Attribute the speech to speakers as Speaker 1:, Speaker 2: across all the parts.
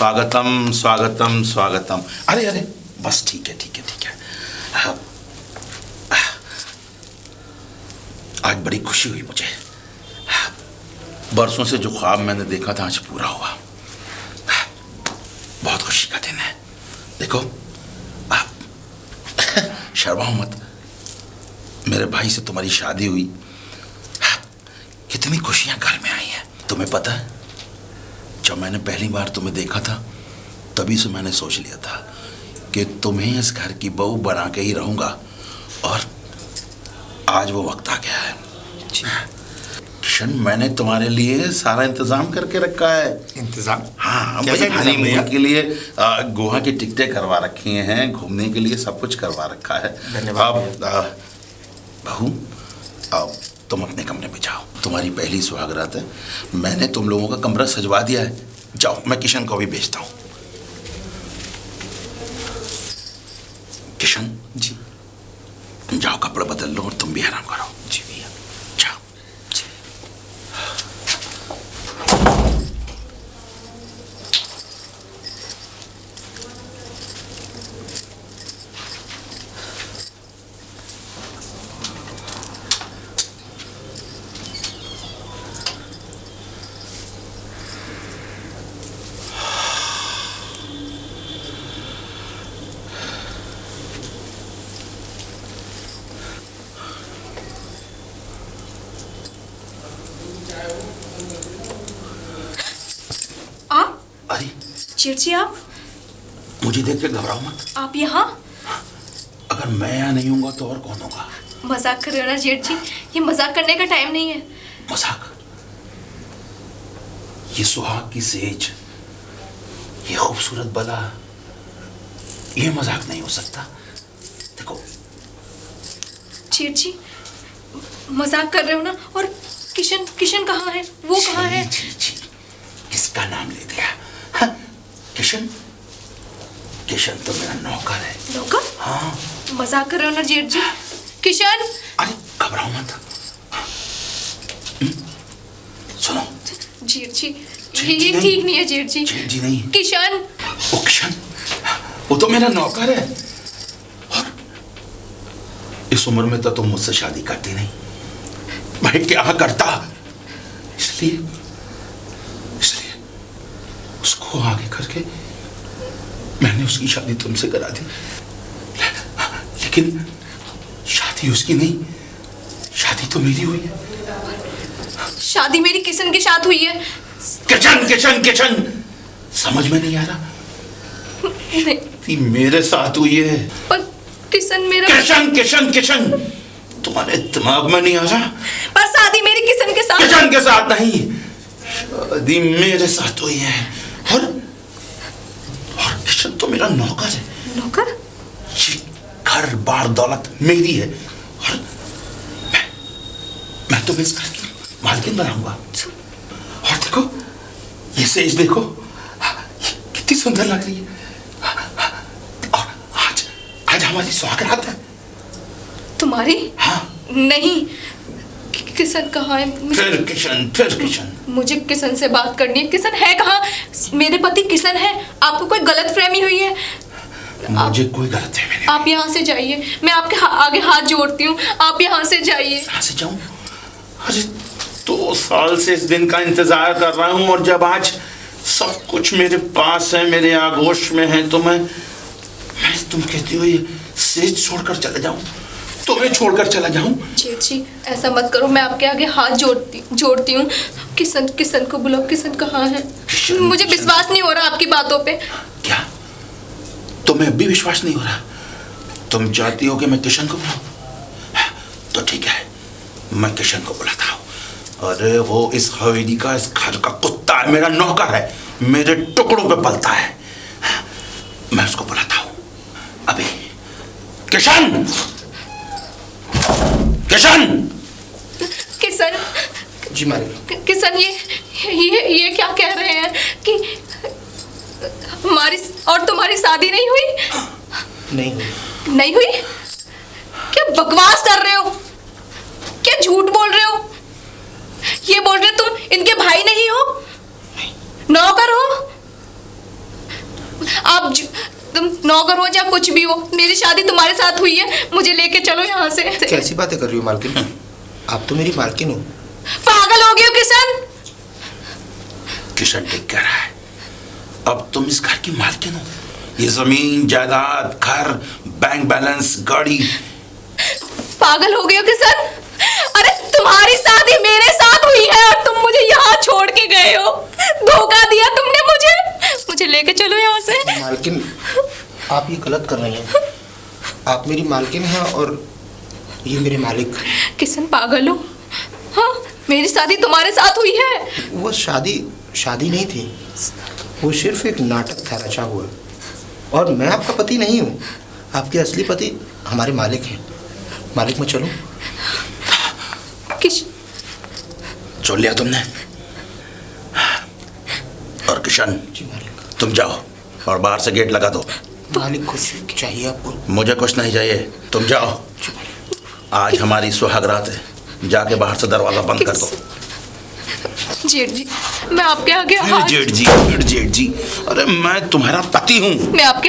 Speaker 1: स्वागतम स्वागतम स्वागतम। अरे अरे बस ठीक है ठीक है ठीक है। आज बड़ी खुशी हुई मुझे। बरसों से जो ख्वाब मैंने देखा था आज पूरा हुआ। बहुत खुशी का दिन है। देखो शर्माओ मत, मेरे भाई से तुम्हारी शादी हुई। कितनी खुशियां घर में आई हैं। तुम्हें पता है, जब मैंने पहली बार तुम्हें देखा था तभी से मैंने सोच लिया था कि तुम्हें इस घर की बहू बना के ही रहूंगा, और आज वो वक्त आ गया है। किशन, मैंने तुम्हारे लिए सारा इंतजाम करके रखा है।
Speaker 2: इंतजाम?
Speaker 1: हाँ, हनीमून के लिए गोवा की टिकटें करवा रखी हैं, घूमने के लिए सब कुछ करवा रखा है।
Speaker 2: धन्यवाद।
Speaker 1: अब बहू, अब तुम अपने कमरे में जाओ, तुम्हारी पहली सुहागरात है। मैंने तुम लोगों का कमरा सजवा दिया है। जाओ, मैं किशन को भी भेजता हूँ। किशन
Speaker 2: जी।
Speaker 1: जाओ, कपड़े बदल लो और तुम भी आराम करो।
Speaker 2: जी भैया।
Speaker 1: जाओ।
Speaker 2: जी।
Speaker 1: अरे
Speaker 3: चिड़ची, आप
Speaker 1: मुझे देख के घबराओ मत।
Speaker 3: आप यहाँ?
Speaker 1: अगर मैं यहाँ नहीं हूँगा तो और कौन होगा?
Speaker 3: मजाक कर रहे हो ना जेठ जी? ये मजाक करने का टाइम नहीं है।
Speaker 1: मजाक? ये सुहाग की सेज, ये खूबसूरत बला, ये मजाक नहीं हो सकता। देखो
Speaker 3: जेठ जी, मजाक कर रहे हो ना? और किशन, किशन कहाँ है? वो कहाँ है?
Speaker 1: छी, छी, छी, किसका नाम ले दिया? हाँ, किशन? किशन तो मेरा नौकर है।
Speaker 3: नौकर?
Speaker 1: हाँ।
Speaker 3: मजाक कर रहे हो ना जेठ जी? किशन!
Speaker 1: अरे घबराओ मत। सुनो
Speaker 3: जेठ जी, ये ठीक नहीं है जेठ जी।
Speaker 1: जेठ जी नहीं।
Speaker 3: किशन!
Speaker 1: वो किशन, वो तो मेरा नौकर है। और इस उम्र में तो तुम मुझसे शादी करती नहीं। मैं क्या करता, इसलिए उसको आगे करके मैंने उसकी शादी तुमसे करा दी। लेकिन शादी उसकी नहीं, शादी तो मेरी हुई है।
Speaker 3: शादी मेरी किशन के साथ हुई है।
Speaker 1: किशन किशन किशन, समझ में नहीं आ रहा?
Speaker 3: नहीं,
Speaker 1: मेरे साथ हुई है।
Speaker 3: पर किशन मेरा।
Speaker 1: किशन किशन किशन, तुम्हारे दिमाग में नहीं आ रहा?
Speaker 3: पर शादी मेरी किशन के साथ।
Speaker 1: किशन के साथ नहीं, शादी मेरे साथ हुई है। और किशन तो मेरा नौकर है।
Speaker 3: नौकर?
Speaker 1: ये घर बार दौलत मेरी है, और मैं तुम्हें इस घर की मालकिन बनाऊंगा। और देखो, ये सेज देखो, कितनी सुंदर लग रही है। और आज हमारी सुहागरात है।
Speaker 3: तुम्हारी?
Speaker 1: हाँ।
Speaker 3: नहीं, किशन कहाँ है?
Speaker 1: फिर किशन।
Speaker 3: मुझे किशन से बात करनी है। किशन है कहाँ? मेरे पति किशन है। आपको कोई गलतफहमी हुई है?
Speaker 1: मुझे कोई गलतफहमी नहीं।
Speaker 3: आप यहाँ से जाइए, मैं आपके आगे हाथ जोड़ती हूँ। आप यहाँ से जाइए।
Speaker 1: यहाँ से जाऊँ? अरे 2 साल से इस दिन का इंतजार कर रहा हूँ, और जब आज सब कुछ मेरे पास है, मेरे आगोश में है, तो मैं तुम कहती हो ये सेज छोड़कर चले जाऊँ? तुम्हें छोड़कर चला जाऊँ?
Speaker 3: जेठ जी, ऐसा मत करो। मैं आपके आगे हाथ जोड़ती हूँ। किशन को बुलाओ। किशन कहाँ है? मुझे विश्वास नहीं हो रहा आपकी बातों पे।
Speaker 1: क्या तुम्हें अब भी विश्वास नहीं हो रहा? तुम चाहती हो कि मैं किशन को बुलाऊं? तो ठीक है, मैं किशन को बुलाता हूँ। अरे वो इस हवेली का, इस घर का कुत्ता है, मेरा नौकर है, मेरे टुकड़ों पे पलता है। मैं उसको बुलाता हूँ अभी। किशन! किशन!
Speaker 3: किशन!
Speaker 2: जी मालिक।
Speaker 3: किशन, ये क्या कह रहे हैं कि हमारी और तुम्हारी शादी नहीं हुई? नहीं हुई? क्या बकवास कर रहे हो? क्या झूठ बोल रहे हो? ये बोल रहे तुम इनके भाई नहीं हो, नौकर हो? तुम नौकर हो या कुछ भी हो, मेरी शादी तुम्हारे साथ हुई है, मुझे लेके चलो यहाँ से।
Speaker 2: कैसी बातें कर रही हो मालकिन? आप तो मेरी मालकिन हो।
Speaker 3: पागल हो गए हो किशन?
Speaker 1: किशन ठीक कह रहा है, अब तुम इस घर की मालकिन हो। ये जमीन जायदाद, घर, बैंक बैलेंस, गाड़ी।
Speaker 3: पागल हो गए हो किशन? अरे तुम्हारी शादी मेरे साथ हुई है और तुम मुझे यहाँ छोड़ के गए हो। धोखा दिया तुमने मुझे लेके चलो यहाँ से।
Speaker 2: मालकिन, आप ये गलत कर रही हैं। आप मेरी मालकिन हैं और ये मेरे मालिक।
Speaker 3: किशन पागल हो? हाँ, मेरी शादी तुम्हारे साथ हुई है।
Speaker 2: वो शादी नहीं थी, वो सिर्फ एक नाटक था रचा हुआ। और मैं आपका पति नहीं हूँ, आपके असली पति हमारे मालिक हैं। मालिक मैं चलूं?
Speaker 1: छोड़ लिया तुमने? और किशन,
Speaker 2: जी मालिक।
Speaker 1: तुम जाओ और बाहर से गेट लगा दो।
Speaker 2: मालिक कुछ चाहिए आपको?
Speaker 1: मुझे कुछ नहीं चाहिए, तुम जाओ। आज हमारी सुहाग रात है, जाके बाहर से दरवाजा बंद कर दो।
Speaker 3: जेठ जी, मैं आपके आगे
Speaker 1: जेठ जी, अरे मैं तुम्हारा पति हूँ।
Speaker 3: मैं आपके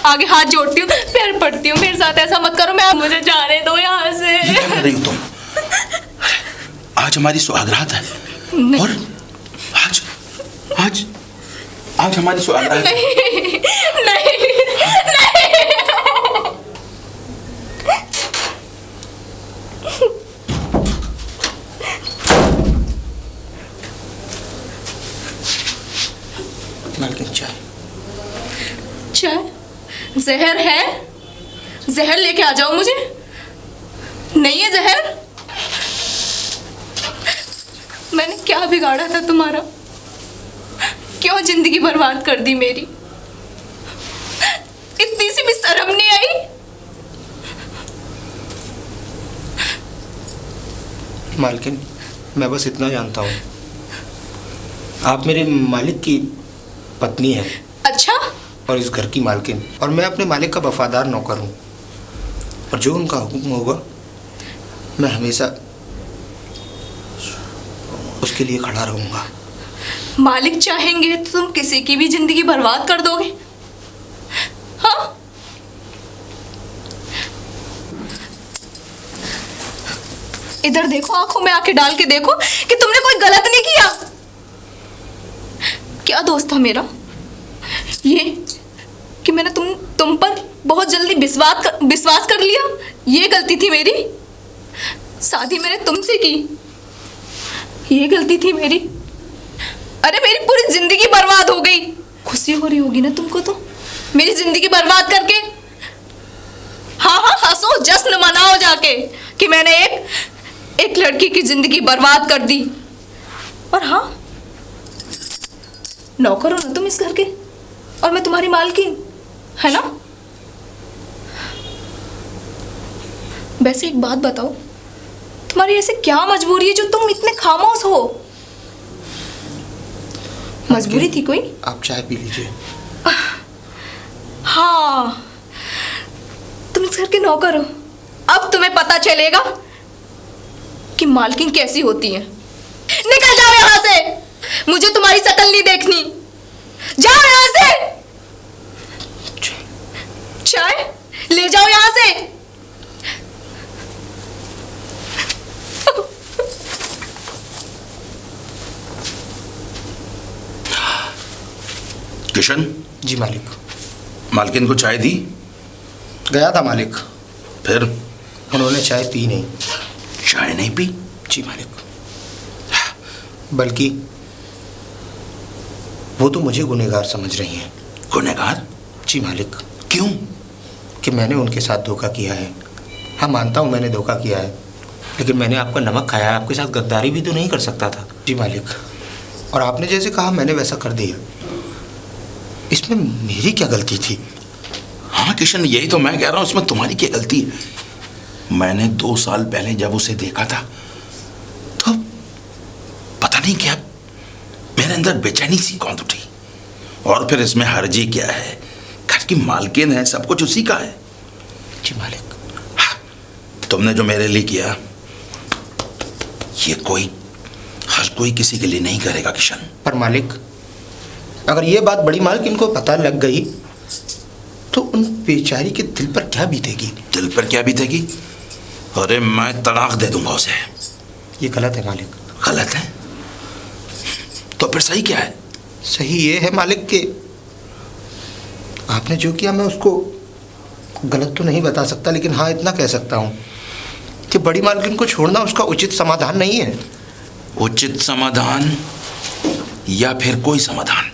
Speaker 3: आगे हाथ जोड़ती हूँ, पैर पड़ती हूँ, मेरे साथ ऐसा मत करो। मैं मुझे जाने दो यहाँ से।
Speaker 1: ये क्या कर रही हो तुम? आज हमारी सुहागरात है और आज हमारी सुहागरात है।
Speaker 3: नहीं।
Speaker 2: मालकिन
Speaker 3: चाय जहर है? जहर लेके आ जाओ मुझे। नहीं है जहर? मैंने क्या बिगाड़ा था तुम्हारा? क्यों जिंदगी बर्बाद कर दी मेरी? इतनी सी भी शर्म नहीं आई?
Speaker 2: मालकिन, मैं बस इतना जानता हूँ, आप मेरे मालिक की पत्नी हैं।
Speaker 3: अच्छा?
Speaker 2: और इस घर की मालकिन, और मैं अपने मालिक का वफादार नौकर हूँ। और जो उनका हुक्म होगा मैं हमेशा उसके लिए खड़ा रहूँगा।
Speaker 3: मालिक चाहेंगे तो तुम किसी की भी जिंदगी बर्बाद कर दोगे? हाँ? इधर देखो, आंखों में आंखें डाल के देखो कि तुमने कोई गलत नहीं किया। क्या दोस्त था मेरा ये कि मैंने तुम पर बहुत जल्दी विश्वास कर लिया? ये गलती थी मेरी। शादी मैंने तुमसे की, ये गलती थी मेरी। अरे मेरी पूरी जिंदगी बर्बाद हो गई। खुशी हो रही होगी ना तुमको तो मेरी जिंदगी बर्बाद करके? हाँ हंसो, जश्न मनाओ जाके कि मैंने एक लड़की की जिंदगी बर्बाद कर दी। और हाँ, नौकर हो ना तुम इस घर के, और मैं तुम्हारी मालकिन, है ना? वैसे एक बात बताओ, तुम्हारी ऐसे क्या मजबूरी है जो तुम इतने खामोश हो? मजबूरी थी कोई?
Speaker 2: आप चाय पी लीजिए।
Speaker 3: हाँ, तुम इस घर के नौकर हो। अब तुम्हें पता चलेगा कि मालकिन कैसी होती है। निकल जाओ यहाँ से, मुझे तुम्हारी शक्ल नहीं देखनी। जाओ यहाँ से। चाय ले जाओ यहाँ से।
Speaker 1: किशन।
Speaker 2: जी मालिक।
Speaker 1: मालकिन को चाय दी?
Speaker 2: गया था मालिक,
Speaker 1: फिर?
Speaker 2: उन्होंने चाय पी नहीं।
Speaker 1: चाय नहीं पी?
Speaker 2: जी मालिक, बल्कि वो तो मुझे गुनहगार समझ रही हैं।
Speaker 1: गुनहगार?
Speaker 2: जी मालिक।
Speaker 1: क्यों?
Speaker 2: कि मैंने उनके साथ धोखा किया है। हाँ, मानता हूँ मैंने धोखा किया है, लेकिन मैंने आपका नमक खाया है, आपके साथ गद्दारी भी तो नहीं कर सकता था। जी मालिक, और आपने जैसे कहा मैंने वैसा कर दिया। इसमें मेरी क्या गलती थी?
Speaker 1: हाँ किशन, यही तो मैं कह रहा हूँ, इसमें तुम्हारी क्या गलती है? मैंने 2 साल पहले जब उसे देखा था तो पता नहीं क्या मेरे अंदर बेचैनी सी कौंध उठी। और फिर इसमें हर्जी क्या है? घर की मालकिन है, सब कुछ उसी का है।
Speaker 2: जी मालिक।
Speaker 1: हाँ, तुमने जो मेरे लिए किया ये हर कोई किसी के लिए नहीं करेगा किशन।
Speaker 2: पर मालिक, अगर ये बात बड़ी मालकिन को पता लग गई तो उन बेचारी के दिल पर क्या बीतेगी?
Speaker 1: दिल पर क्या बीतेगी? अरे मैं तलाक दे दूंगा उसे।
Speaker 2: ये गलत है मालिक।
Speaker 1: गलत है? तो फिर सही क्या है?
Speaker 2: सही ये है मालिक कि आपने जो किया मैं उसको गलत तो नहीं बता सकता, लेकिन हाँ इतना कह सकता हूँ कि बड़ी मालकिन को छोड़ना उसका उचित समाधान नहीं है।
Speaker 1: उचित समाधान या फिर कोई समाधान,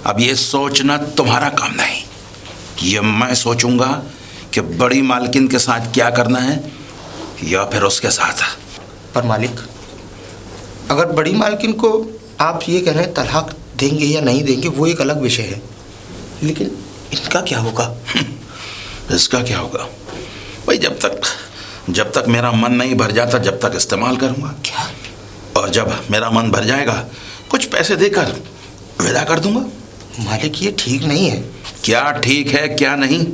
Speaker 1: अब ये सोचना तुम्हारा काम नहीं। ये मैं सोचूंगा कि बड़ी मालकिन के साथ क्या करना है या फिर उसके साथ।
Speaker 2: पर मालिक, अगर बड़ी मालकिन को आप ये कह रहे हैं तलाक देंगे या नहीं देंगे वो एक अलग विषय है, लेकिन इनका क्या होगा?
Speaker 1: इसका क्या होगा भाई? जब तक मेरा मन नहीं भर जाता जब तक इस्तेमाल करूंगा।
Speaker 2: क्या?
Speaker 1: और जब मेरा मन भर जाएगा कुछ पैसे देकर विदा कर दूंगा।
Speaker 2: मालिक ये ठीक नहीं है।
Speaker 1: क्या ठीक है क्या नहीं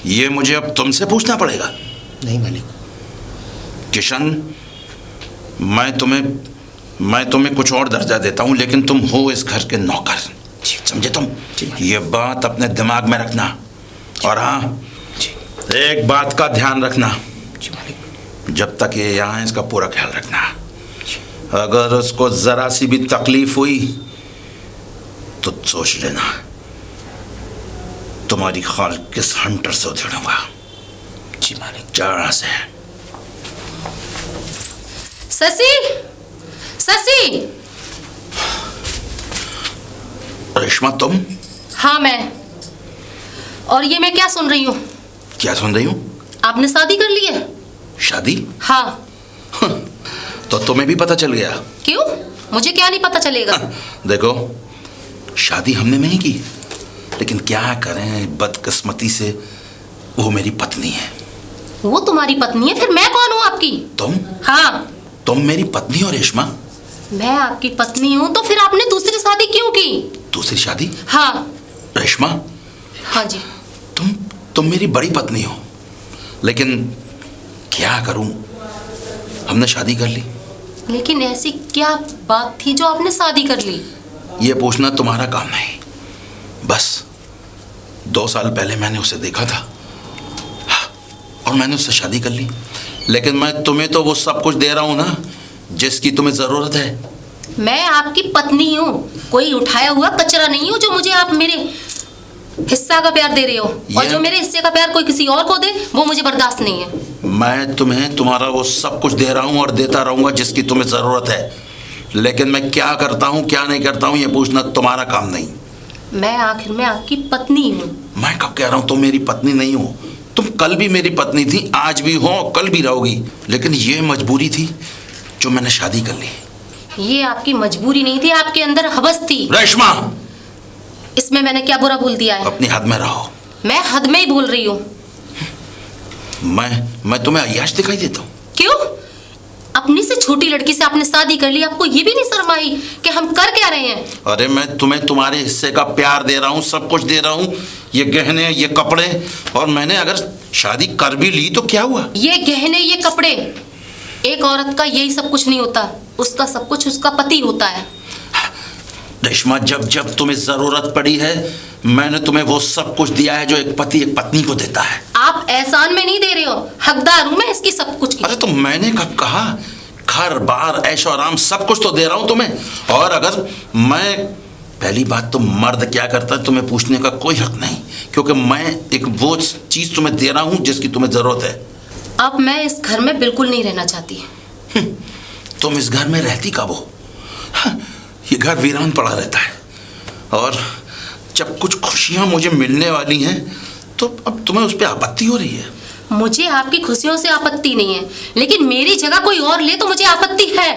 Speaker 1: ये मुझे अब तुमसे पूछना पड़ेगा।
Speaker 2: नहीं मालिक।
Speaker 1: किशन, मैं तुम्हें कुछ और दर्जा देता हूं, लेकिन तुम हो इस घर के नौकर, समझे तुम? ये बात अपने दिमाग में रखना। और हाँ, एक बात का ध्यान रखना, जब तक ये यहाँ है इसका पूरा ख्याल रखना। अगर उसको जरा सी भी तकलीफ हुई तो सोच लेना तुम्हारी खाल किस हंटर से उधेड़ूंगा।
Speaker 2: जी मालिक।
Speaker 1: जरा से।
Speaker 3: शशि, शशि।
Speaker 1: रेशमा तुम?
Speaker 3: हाँ मैं। और ये मैं क्या सुन रही हूँ?
Speaker 1: क्या सुन रही हूँ?
Speaker 3: आपने शादी कर ली है?
Speaker 1: शादी?
Speaker 3: हाँ।
Speaker 1: तो तुम्हें भी पता चल गया?
Speaker 3: क्यों? मुझे क्या नहीं पता चलेगा?
Speaker 1: देखो, शादी हमने नहीं की, लेकिन क्या करें बदकिस्मती से वो मेरी पत्नी है।
Speaker 3: वो तुम्हारी पत्नी है? फिर मैं कौन हूँ आपकी?
Speaker 1: तुम?
Speaker 3: हाँ।
Speaker 1: तुम मेरी पत्नी हो रेशमा।
Speaker 3: मैं आपकी पत्नी हूँ तो फिर आपने दूसरी शादी क्यों की?
Speaker 1: दूसरी शादी?
Speaker 3: हाँ।
Speaker 1: रेशमा।
Speaker 3: हाँ जी।
Speaker 1: तुम मेरी बड़ी पत्नी हो, लेकिन क्या करूं, हमने शादी कर ली।
Speaker 3: लेकिन ऐसी क्या बात थी जो आपने शादी कर ली?
Speaker 1: ये पूछना तुम्हारा काम नहीं। बस 2 साल पहले मैंने उसे देखा था और मैंने उससे शादी कर ली, लेकिन मैं तुम्हें तो वो सब कुछ दे रहा हूं ना जिसकी तुम्हें जरूरत है।
Speaker 3: मैं आपकी पत्नी हूँ, कोई उठाया हुआ कचरा नहीं हूँ जो मुझे आप मेरे हिस्सा का प्यार दे रहे हो। और जो मेरे हिस्से का प्यार कोई किसी और को दे वो मुझे बर्दाश्त नहीं है।
Speaker 1: मैं तुम्हें तुम्हारा वो सब कुछ दे रहा हूँ और देता रहूंगा जिसकी तुम्हें जरूरत है, लेकिन मैं क्या करता हूँ क्या नहीं करता हूँ ये पूछना तुम्हारा काम नहीं।
Speaker 3: मैं आखिर में आपकी पत्नी हूँ।
Speaker 1: मैं कब कह रहा हूँ तुम मेरी पत्नी नहीं हो? तुम कल भी मेरी पत्नी थी, आज भी हो, कल भी रहोगी, लेकिन ये मजबूरी थी जो मैंने शादी कर ली।
Speaker 3: ये आपकी मजबूरी नहीं थी, आपके अंदर हवस थी।
Speaker 1: रेशमा,
Speaker 3: इसमें मैंने क्या बुरा बोल दिया है?
Speaker 1: अपनी हद में रहो।
Speaker 3: मैं हद में ही बोल रही हूँ।
Speaker 1: मैं तुम्हें अय्याश दिखाई देता हूँ?
Speaker 3: क्यों? अपनी से छोटी लड़की से आपने शादी कर ली, आपको ये भी नहीं शर्म आई कि हम कर क्या रहे हैं?
Speaker 1: अरे मैं तुम्हें तुम्हारे हिस्से का प्यार दे रहा हूँ, सब कुछ दे रहा हूँ, ये गहने ये कपड़े, और मैंने अगर शादी कर भी ली तो क्या हुआ?
Speaker 3: ये गहने ये कपड़े, एक औरत का यही सब कुछ नहीं होता, उसका सब कुछ उसका पति होता है।
Speaker 1: रेशमा, जब जब तुम्हें जरूरत पड़ी है मैंने तुम्हें वो सब कुछ दिया है जो एक पति एक पत्नी को देता है।
Speaker 3: आप एहसान में नहीं दे रहे हो, हकदार हूं मैं इसकी सब कुछ की।
Speaker 1: अरे तो मैंने कब कहा? घर बार ऐशो आराम सब कुछ तो दे रहा हूं तुम्हें, और अगर मैं, पहली बात तो मर्द क्या करता है तुम्हें पूछने का कोई हक नहीं, क्योंकि मैं एक वो चीज तुम्हें दे रहा हूं जिसकी तुम्हें जरूरत है।
Speaker 3: अब मैं इस घर में बिल्कुल नहीं रहना चाहती।
Speaker 1: तुम इस घर में रहती कब हो? ये घर वीरान पड़ा रहता है, और जब कुछ खुशियां मुझे मिलने वाली हैं तो अब तुम्हें उस पर आपत्ति हो रही है।
Speaker 3: मुझे आपकी खुशियों से आपत्ति नहीं है, लेकिन मेरी जगह कोई और ले तो मुझे आपत्ति है।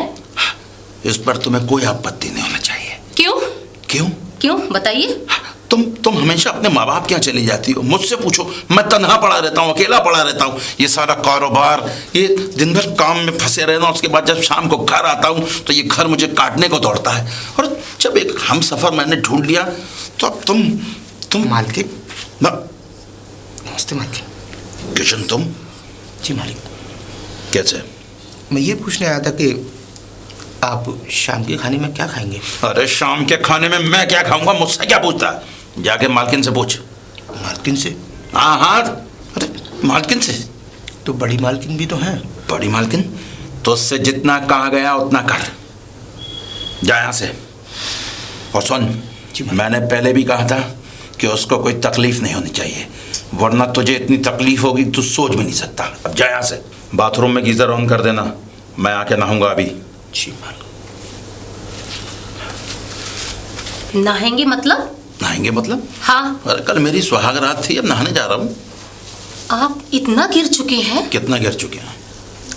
Speaker 1: इस पर तुम्हें कोई आपत्ति नहीं होना चाहिए।
Speaker 3: क्यों?
Speaker 1: क्यों?
Speaker 3: क्यों बताइए।
Speaker 1: तुम हमेशा अपने माँ बाप के यहाँ चली जाती हो, मुझसे पूछो, मैं तन्हा पड़ा रहता हूँ, अकेला पड़ा रहता हूँ, ये सारा कारोबार, ये दिन भर काम में फंसे रहना, उसके बाद जब शाम को घर आता हूँ तो ये घर मुझे काटने को दौड़ता है, और जब एक हम सफर मैंने ढूंढ लिया तो अब तुम
Speaker 2: मालकिन।
Speaker 1: ना,
Speaker 2: नमस्ते मालकिन।
Speaker 1: किशन तुम?
Speaker 2: जी मालिक।
Speaker 1: कैसे?
Speaker 2: मैं ये पूछने आया था कि आप शाम के खाने में क्या खाएंगे?
Speaker 1: अरे शाम के खाने में मैं क्या खाऊंगा, मुझसे क्या पूछता? जाके मालकिन से पूछ।
Speaker 2: मालकिन से?
Speaker 1: हाँ हाँ, अरे मालकिन से?
Speaker 2: तो बड़ी मालकिन भी तो हैं।
Speaker 1: बड़ी मालकिन? तो उससे जितना कहा गया उतना कर, जा यहाँ से। और सुन, मैंने पहले भी कहा था कि उसको कोई तकलीफ नहीं होनी चाहिए, वरना तुझे इतनी तकलीफ होगी तू सोच भी नहीं सकता। अब जा यहाँ से। बाथरूम में गीजर ऑन कर देना, मैं आके नहाऊंगा अभी।
Speaker 2: जी मालकिन।
Speaker 3: नहाएंगे मतलब?
Speaker 1: नहाएंगे मतलब?
Speaker 3: हाँ।
Speaker 1: अरे कल मेरी सुहागरात थी, अब नहाने जा रहा हूँ।
Speaker 3: आप इतना गिर चुके हैं?
Speaker 1: कितना गिर चुके हैं?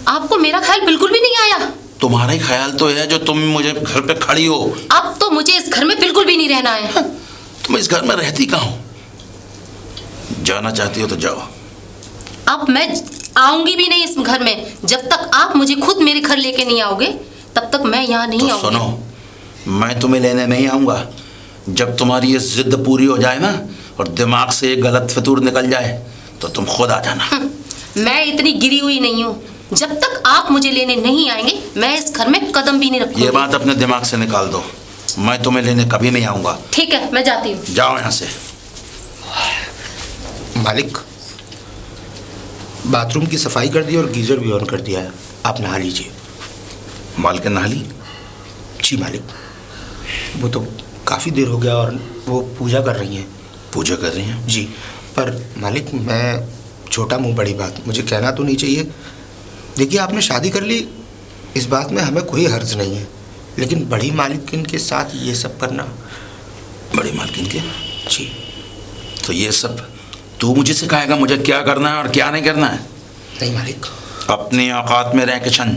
Speaker 3: आपको मेरा ख्याल बिल्कुल भी नहीं आया?
Speaker 1: तुम्हारा ही ख्याल तो है जो तुम मुझे घर पे खड़ी हो।
Speaker 3: अब तो मुझे इस घर में बिल्कुल भी नहीं रहना है।
Speaker 1: हाँ, तुम इस घर में रहती कहाँ हो? जाना चाहती हो तो जाओ।
Speaker 3: अब मैं आऊंगी भी नहीं इस घर में, जब तक आप मुझे खुद मेरे घर लेके नहीं आओगे तब तक मैं यहाँ नहीं आऊंगी।
Speaker 1: सुनो, मैं तुम्हें लेने नहीं आऊंगा। जब तुम्हारी ये जिद पूरी हो जाए ना और दिमाग से ये गलत फितूर निकल जाए तो तुम खुद आ जाना।
Speaker 3: मैं इतनी गिरी हुई नहीं हूँ, जब तक आप मुझे लेने नहीं आएंगे मैं इस घर में कदम भी नहीं रखूंगी।
Speaker 1: ये बात अपने दिमाग से निकाल दो, मैं तुम्हें लेने कभी नहीं आऊंगा।
Speaker 3: ठीक है, मैं जाती हूँ।
Speaker 1: जाओ यहाँ से।
Speaker 2: मालिक, बाथरूम की सफाई कर दी और गीजर भी ऑन कर दिया है, आप नहा लीजिए।
Speaker 1: मालकिन नहा ली?
Speaker 2: जी मालिक, वो तो काफ़ी देर हो गया और वो पूजा कर रही हैं।
Speaker 1: पूजा कर रही हैं?
Speaker 2: जी, पर मालिक मैं छोटा मुंह बड़ी बात, मुझे कहना तो नहीं चाहिए। देखिए, आपने शादी कर ली, इस बात में हमें कोई हर्ज नहीं है, लेकिन बड़ी मालकिन के साथ ये सब करना।
Speaker 1: बड़ी मालकिन के?
Speaker 2: जी।
Speaker 1: तो ये सब तू मुझे सिखाएगा मुझे क्या करना है और क्या नहीं करना है?
Speaker 2: नहीं मालिक।
Speaker 1: अपनी औकात में रह किशन।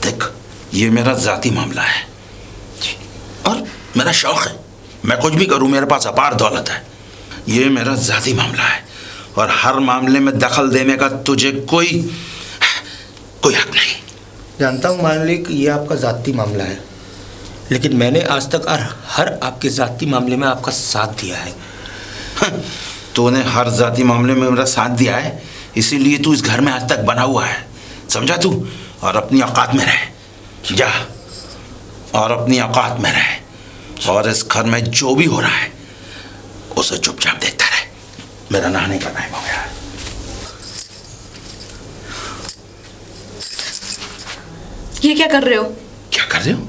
Speaker 1: देख, ये मेरा जाती मामला है और मेरा शौक है, मैं कुछ भी करूं, मेरे पास अपार दौलत है। ये मेरा जाती मामला है और हर मामले में दखल देने का तुझे कोई हक नहीं।
Speaker 2: जानता हूँ मालिक, ये आपका जाती मामला है, लेकिन मैंने आज तक हर आपके जाती मामले में आपका साथ दिया है।
Speaker 1: तूने हर जाती मामले में मेरा साथ दिया है, इसीलिए तू इस घर में आज तक बना हुआ है, समझा तू? और अपनी औकात में रह, जा और अपनी औकात में रह, और इस घर में जो भी हो रहा है उसे चुपचाप देखता रहे। मेरा नहाने का टाइम हो गया है।
Speaker 3: ये क्या कर रहे हो?
Speaker 1: क्या कर रहे हो?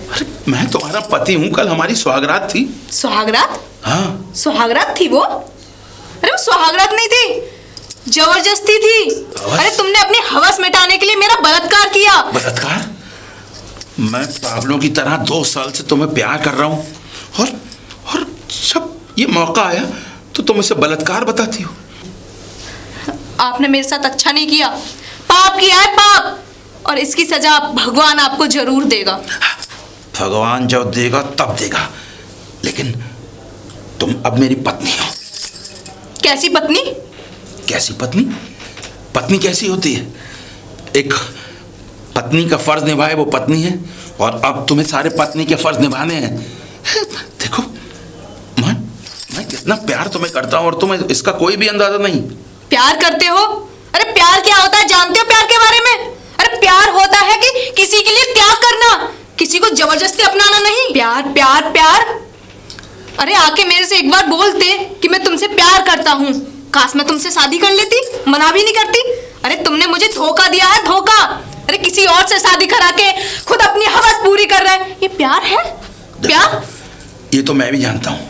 Speaker 1: अरे मैं तुम्हारा पति हूँ, कल हमारी सुहागरात थी।
Speaker 3: सुहागरात?
Speaker 1: हाँ।
Speaker 3: सुहागरात थी वो? अरे वो सुहागरात नहीं थी, जबरदस्ती थी। अरे तुमने अपनी हवस मिटाने के लिए मेरा बलात्कार किया।
Speaker 1: बलात्कार? मैं पागलों की तरह 2 साल से तुम्हें प्यार कर रहा हूँ और जब ये मौका आया तो तुम इसे बलात्कार बताती हो।
Speaker 3: आपने मेरे साथ अच्छा नहीं किया, पाप किया है, पाप, और इसकी सजा भगवान आपको जरूर देगा।
Speaker 1: भगवान जब देगा तब देगा, लेकिन तुम अब मेरी पत्नी हो।
Speaker 3: कैसी पत्नी?
Speaker 1: कैसी पत्नी? पत्नी कैसी होती है? एक पत्नी का फर्ज निभाए वो पत्नी है, और अब तुम्हें सारे पत्नी के फर्ज निभाने हैं। देखो, मैं कितना प्यार तुम्हें करता हूँ और तुम्हें इसका कोई भी अंदाजा नहीं।
Speaker 3: प्यार करते हो? अरे प्यार क्या होता है जानते हो प्यार के बारे में? अरे प्यार होता है कि किसी के लिए त्याग करना, किसी को जबरदस्ती अपनाना नहीं। प्यार प्यार प्यार, अरे आके मेरे से एक बार बोलते कि मैं तुमसे प्यार करता हूँ, काश मैं तुमसे शादी कर लेती, मना भी नहीं करती। अरे तुमने मुझे धोखा दिया है, धोखा। अरे किसी और से शादी करा के खुद अपनी हवस पूरी कर रहा है, ये प्यार है? प्यार?
Speaker 1: ये तो मैं भी जानता हूँ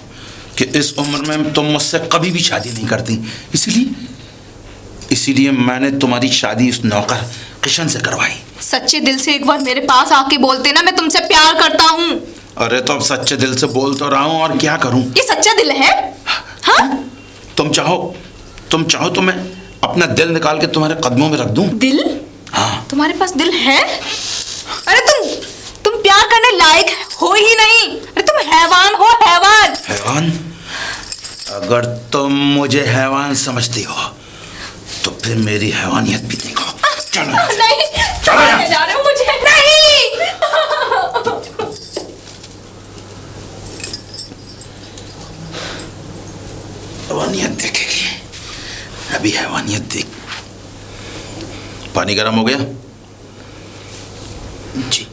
Speaker 1: कि इस उम्र में तुम मुझसे कभी भी शादी नहीं करती, इसीलिए मैंने तुम्हारी शादी उस नौकर किशन से करवाई।
Speaker 3: सच्चे दिल से एक बार मेरे पास आके बोलते ना, मैं तुमसे प्यार करता हूँ।
Speaker 1: अरे तो अब सच्चे दिल से बोल तो रहा हूँ, और क्या करूँ?
Speaker 3: ये सच्चा दिल है? हाँ?
Speaker 1: तुम चाहो तो मैं अपना दिल निकाल के तुम्हारे कदमों में रख दूं।
Speaker 3: दिल?
Speaker 1: हाँ।
Speaker 3: तुम्हारे पास दिल है? अरे तुम प्यार करने लायक हो ही नहीं। अरे तुम हैवान हो, हैवान।
Speaker 1: हैवान? अगर तुम मुझे हैवान समझती हो तो फिर मेरी हैवानियत भी देखो। चलो
Speaker 3: नहीं,
Speaker 1: चलो
Speaker 3: जा रहे हो मुझे? नहीं।
Speaker 1: हैवानियत देखेगी, अभी हैवानियत देख। पानी गर्म हो गया?
Speaker 2: जी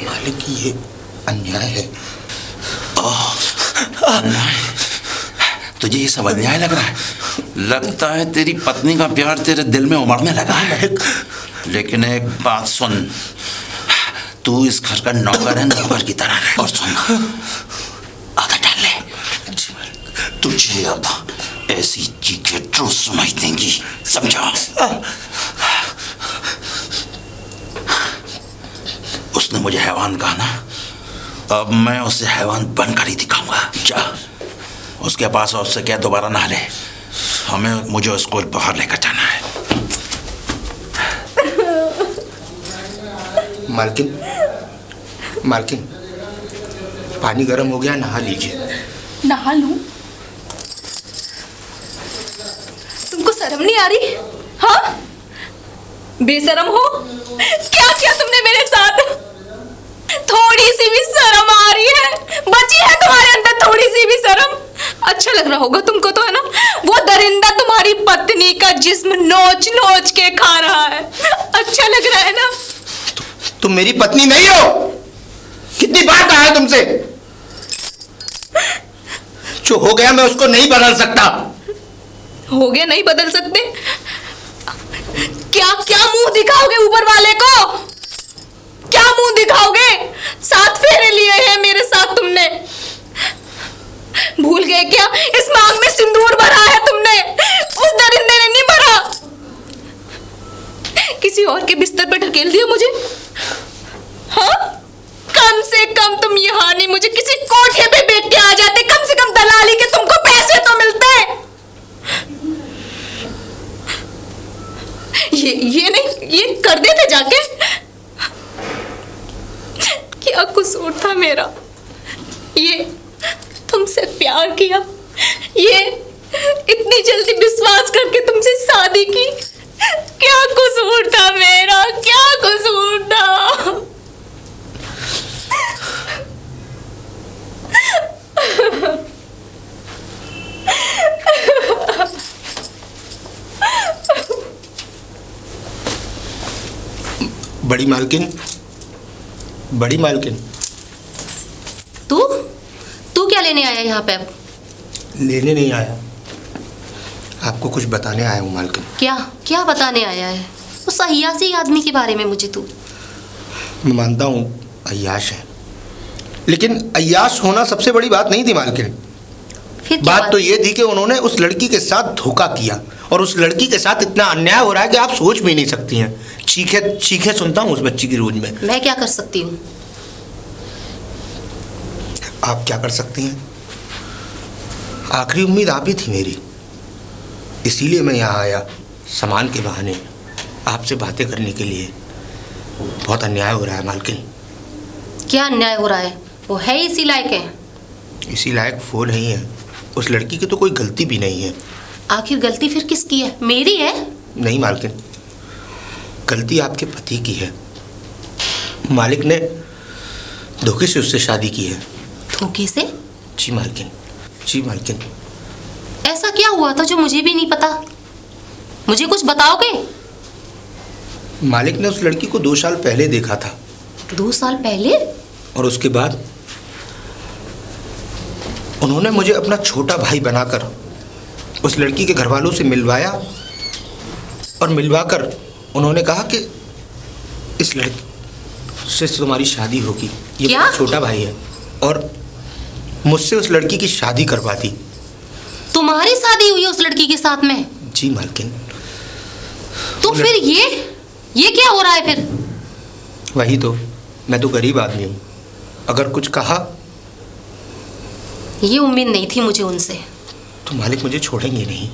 Speaker 2: मालिक, ये अन्याय है।
Speaker 1: तुझे ये समझ नहीं आया लग रहा है? लगता है तेरी पत्नी का प्यार तेरे दिल में उमड़ने लगा है। लेकिन एक बात सुन, तू इस घर का नौकर है, नौकर की तरह है। और सुन, आदत डाल ले, तुझे अब ऐसी चीखें रोज सुनाई देंगी, समझा? उसने मुझे हैवान कहा ना, अब मैं उसे हैवान बनकर ही दिखाऊंगा। जा उसके पास और उससे क्या दोबारा ना ले, मुझे उसको बाहर लेकर जाना है।
Speaker 2: मालकिन, पानी गर्म हो गया, नहा लीजिए।
Speaker 3: नहा लूं? तुमको शर्म नहीं आ रही? हाँ, बेशरम हो। क्या क्या तुमने मेरे साथ? थोड़ी सी भी शर्म आ रही है? बची है तुम्हारे अंदर थोड़ी सी भी शर्म? अच्छा लग रहा होगा तुमको तो, है ना? वो दरिंदा तुम्हारी पत्नी का जिस्म नोच नोच के खा रहा है। अच्छा लग रहा है ना?
Speaker 2: तुम मेरी पत्नी नहीं हो। कितनी बार कहा है तुमसे? जो हो गया मैं उसको नहीं बदल सकता।
Speaker 3: हो गया नहीं बदल सकते? क्या क्या मुंह दिखाओगे ऊपर वाले को? क्या मुंह दिखाओगे? 7 फेरे लिए हैं मेरे साथ तुमने, भूल गए क्या? इस मांग में सिंदूर भरा है तुमने, उस दरिंदे ने नहीं भरा। किसी और के बिस्तर पर ढकेल दिया मुझे। हाँ, कम से कम तुम यहाँ नहीं, मुझे किसी कोठे पे बेच के आ जाते, कम से कम दलाली के तुमको पैसे तो मिलते। ये नहीं, ये कर देते जाके। क्या कसूर था मेरा? ये तुमसे प्यार किया, ये इतनी जल्दी विश्वास करके तुमसे शादी की, क्या कसूर था मेरा? क्या कसूर था?
Speaker 2: बड़ी मालकिन,
Speaker 3: तू क्या लेने आया यहाँ पे? अब
Speaker 2: लेने नहीं आया, आपको कुछ बताने आया हूँ मालकिन।
Speaker 3: क्या बताने आया है? उस अय्यासी आदमी के बारे में मुझे तू।
Speaker 2: मैं मानता हूँ अय्याश है, लेकिन अय्याश होना सबसे बड़ी बात नहीं थी मालकिन।
Speaker 3: फिर
Speaker 2: बात तो ये थी कि उन्होंने उस लड़की के साथ धोखा किया, और उस लड़की के साथ इतना अन्याय हो रहा है कि आप सोच भी नहीं सकती हैं। चीखे सुनता हूँ उस बच्ची की रोज में।
Speaker 3: मैं क्या कर सकती हूँ?
Speaker 2: आप क्या कर सकती हैं? आखिरी उम्मीद आप ही थी मेरी, इसीलिए मैं यहाँ आया, सामान के बहाने आपसे बातें करने के लिए। बहुत अन्याय हो रहा है मालकिन।
Speaker 3: क्या अन्याय हो रहा है? वो है इसी लायक है?
Speaker 2: इसी लायक वो नहीं है, उस लड़की की तो कोई गलती भी नहीं है।
Speaker 3: आखिर गलती फिर किसकी है? मेरी है?
Speaker 2: नहीं मालकिन, गलती आपके पति की है। मालिक ने धोखे से उससे शादी की है।
Speaker 3: धोखे से?
Speaker 2: जी मालकिन, जी मालकिन।
Speaker 3: ऐसा क्या हुआ था जो मुझे भी नहीं पता? मुझे कुछ बताओगे?
Speaker 2: मालिक ने उस लड़की को 2 साल पहले देखा था।
Speaker 3: 2 साल पहले? और
Speaker 2: उसके बाद उन्होंने मुझे अपना छोटा भाई बनाकर उस लड़की के घर वालों से मिलवाया, और मिलवाकर उन्होंने कहा कि इस लड़की से तुम्हारी शादी होगी। ये मेरा छोटा भाई है, और मुझसे उस लड़की की शादी करवा दी।
Speaker 3: तुम्हारी शादी हुई उस लड़की के साथ में?
Speaker 2: जी मालकिन।
Speaker 3: तो फिर ये क्या हो रहा है फिर?
Speaker 2: वही तो, मैं तो गरीब आदमी हूँ, अगर कुछ कहा।
Speaker 3: ये उम्मीद नहीं थी मुझे उनसे।
Speaker 2: तो मालिक मुझे छोड़ेंगे नहीं,